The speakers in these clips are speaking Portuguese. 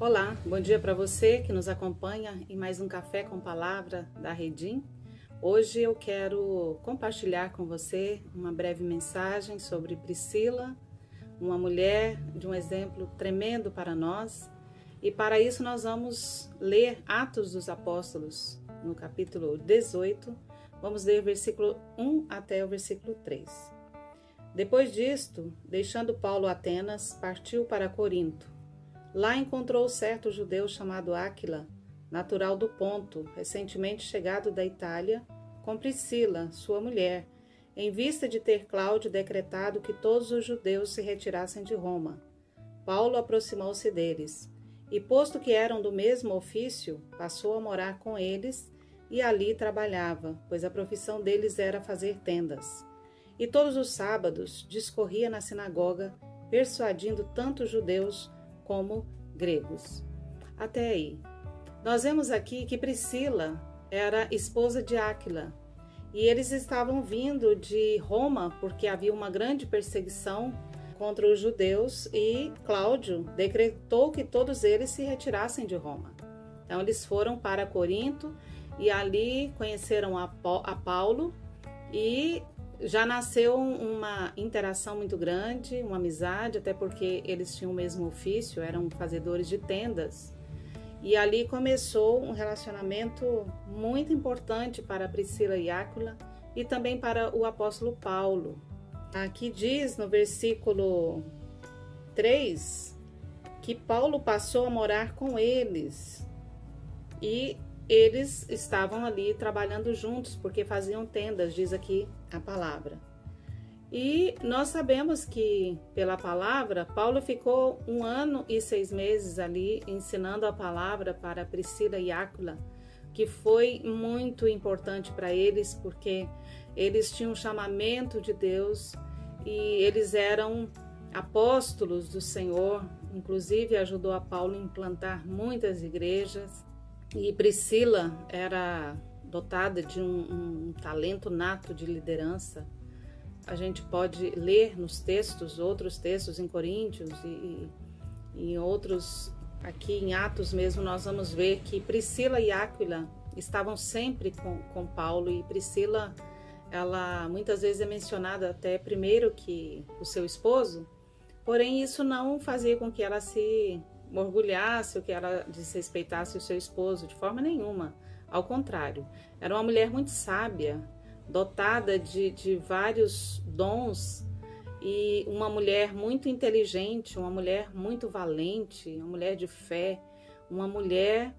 Olá, bom dia para você que nos acompanha em mais um Café com Palavra da Redim. Hoje eu quero compartilhar com você uma breve mensagem sobre Priscila, uma mulher de um exemplo tremendo para nós. E para isso nós vamos ler Atos dos Apóstolos, no capítulo 18. Vamos ler versículo 1 até o versículo 3. Depois disto, deixando Paulo Atenas, partiu para Corinto. Lá encontrou certo judeu chamado Áquila, natural do Ponto, recentemente chegado da Itália, com Priscila, sua mulher, em vista de ter Cláudio decretado que todos os judeus se retirassem de Roma. Paulo aproximou-se deles, e posto que eram do mesmo ofício, passou a morar com eles e ali trabalhava, pois a profissão deles era fazer tendas. E todos os sábados discorria na sinagoga, persuadindo tanto judeus como gregos. Até aí. Nós vemos aqui que Priscila era esposa de Áquila e eles estavam vindo de Roma porque havia uma grande perseguição contra os judeus e Cláudio decretou que todos eles se retirassem de Roma. Então eles foram para Corinto e ali conheceram a Paulo e já nasceu uma interação muito grande, uma amizade, até porque eles tinham o mesmo ofício, eram fazedores de tendas. E ali começou um relacionamento muito importante para Priscila e Áquila e também para o apóstolo Paulo. Aqui diz no versículo 3 que Paulo passou a morar com eles e eles estavam ali trabalhando juntos, porque faziam tendas, diz aqui a palavra. E nós sabemos que, pela palavra, Paulo ficou 1 ano e 6 meses ali ensinando a palavra para Priscila e Áquila, que foi muito importante para eles, porque eles tinham um chamamento de Deus e eles eram apóstolos do Senhor, inclusive ajudou a Paulo a implantar muitas igrejas. E Priscila era dotada de um talento nato de liderança. A gente pode ler nos textos, outros textos em Coríntios e em outros, aqui em Atos mesmo, nós vamos ver que Priscila e Áquila estavam sempre com Paulo. E Priscila, ela muitas vezes é mencionada até primeiro que o seu esposo, porém isso não fazia com que ela se orgulhasse ou que ela desrespeitasse o seu esposo, de forma nenhuma. Ao contrário, era uma mulher muito sábia, dotada de vários dons e uma mulher muito inteligente, uma mulher muito valente, uma mulher de fé, uma mulher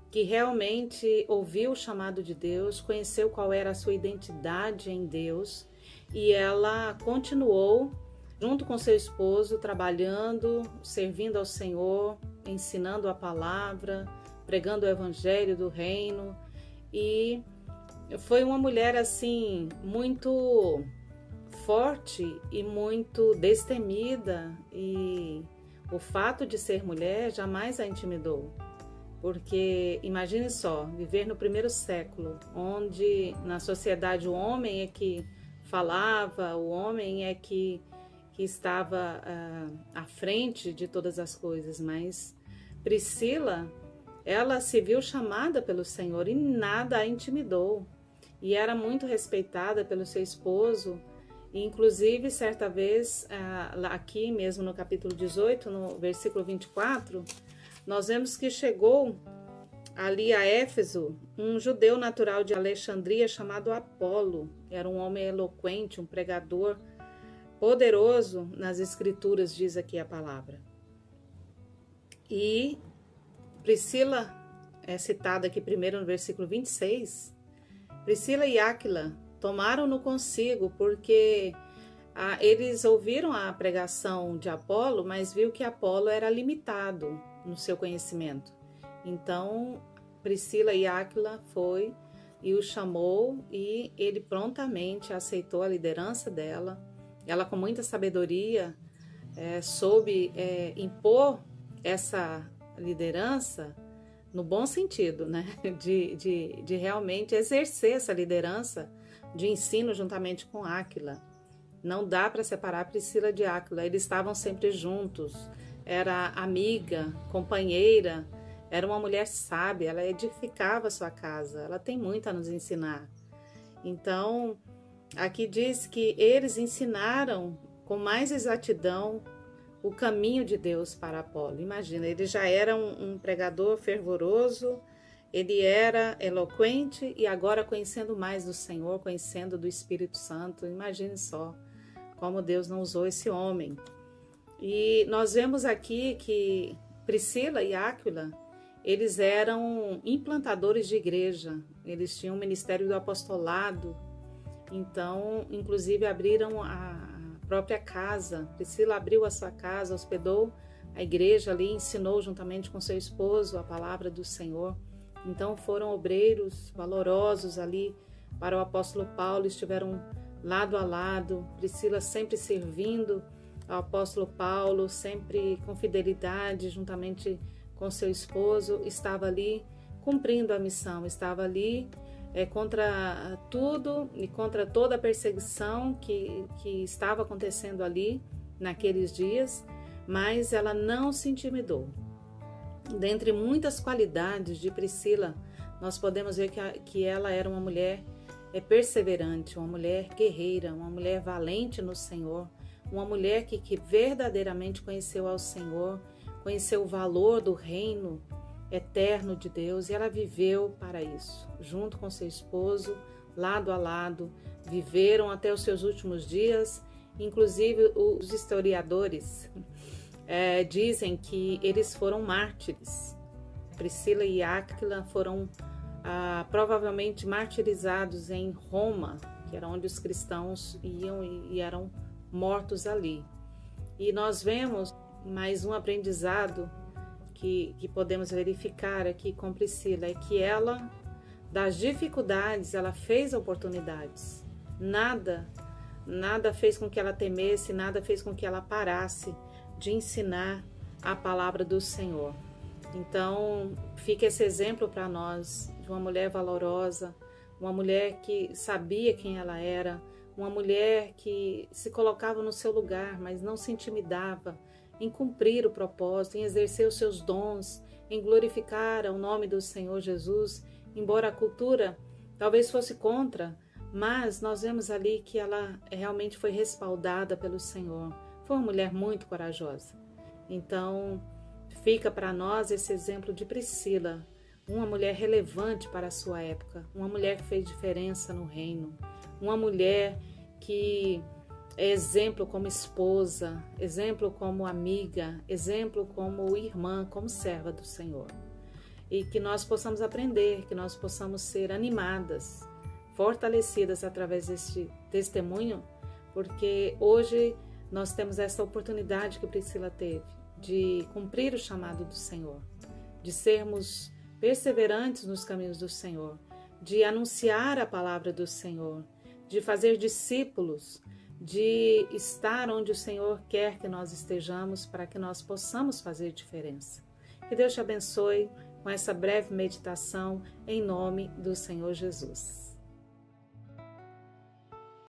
que realmente ouviu o chamado de Deus, conheceu qual era a sua identidade em Deus e ela continuou junto com seu esposo, trabalhando, servindo ao Senhor, ensinando a palavra, pregando o evangelho do reino. E foi uma mulher assim muito forte e muito destemida, e o fato de ser mulher jamais a intimidou. Porque imagine só, viver no primeiro século, onde na sociedade o homem é que falava, o homem é que estava à frente de todas as coisas, mas Priscila, ela se viu chamada pelo Senhor e nada a intimidou, e era muito respeitada pelo seu esposo, e inclusive certa vez, aqui mesmo no capítulo 18, no versículo 24, nós vemos que chegou ali a Éfeso um judeu natural de Alexandria chamado Apolo, era um homem eloquente, um pregador poderoso nas escrituras, diz aqui a palavra. E Priscila é citada aqui primeiro no versículo 26. Priscila e Áquila tomaram-no consigo porque eles ouviram a pregação de Apolo, mas viu que Apolo era limitado no seu conhecimento. Então Priscila e Áquila foi e o chamou e ele prontamente aceitou a liderança dela. Ela, com muita sabedoria, soube impor essa liderança no bom sentido, né? De realmente exercer essa liderança de ensino juntamente com Áquila. Não dá para separar Priscila de Áquila, eles estavam sempre juntos, era amiga, companheira, era uma mulher sábia, ela edificava a sua casa, ela tem muito a nos ensinar. Então, aqui diz que eles ensinaram com mais exatidão o caminho de Deus para Apolo. Imagina, ele já era um pregador fervoroso, ele era eloquente e agora conhecendo mais do Senhor, conhecendo do Espírito Santo. Imagine só como Deus não usou esse homem. E nós vemos aqui que Priscila e Áquila, eles eram implantadores de igreja, eles tinham o ministério do apostolado, então, inclusive, abriram a própria casa. Priscila abriu a sua casa, hospedou a igreja ali, ensinou juntamente com seu esposo a palavra do Senhor. Então, foram obreiros valorosos ali para o apóstolo Paulo, estiveram lado a lado, Priscila sempre servindo ao apóstolo Paulo, sempre com fidelidade, juntamente com seu esposo, estava ali cumprindo a missão, estava ali contra tudo e contra toda a perseguição que estava acontecendo ali naqueles dias, mas ela não se intimidou. Dentre muitas qualidades de Priscila, nós podemos ver que ela era uma mulher perseverante, uma mulher guerreira, uma mulher valente no Senhor, uma mulher que verdadeiramente conheceu ao Senhor, conheceu o valor do reino eterno de Deus, e ela viveu para isso, junto com seu esposo, lado a lado, viveram até os seus últimos dias. Inclusive os historiadores dizem que eles foram mártires. Priscila e Áquila foram provavelmente martirizados em Roma, que era onde os cristãos iam e eram mortos ali. E nós vemos mais um aprendizado que podemos verificar aqui com Priscila, é que ela, das dificuldades, ela fez oportunidades. Nada fez com que ela temesse, nada fez com que ela parasse de ensinar a palavra do Senhor. Então, fica esse exemplo para nós de uma mulher valorosa, uma mulher que sabia quem ela era, uma mulher que se colocava no seu lugar, mas não se intimidava em cumprir o propósito, em exercer os seus dons, em glorificar o nome do Senhor Jesus, embora a cultura talvez fosse contra, mas nós vemos ali que ela realmente foi respaldada pelo Senhor. Foi uma mulher muito corajosa. Então, fica para nós esse exemplo de Priscila, uma mulher relevante para a sua época, uma mulher que fez diferença no reino, uma mulher que é exemplo como esposa, exemplo como amiga, exemplo como irmã, como serva do Senhor. E que nós possamos aprender, que nós possamos ser animadas, fortalecidas através deste testemunho, porque hoje nós temos essa oportunidade que Priscila teve de cumprir o chamado do Senhor, de sermos perseverantes nos caminhos do Senhor, de anunciar a palavra do Senhor, de fazer discípulos, de estar onde o Senhor quer que nós estejamos para que nós possamos fazer diferença. Que Deus te abençoe com essa breve meditação em nome do Senhor Jesus.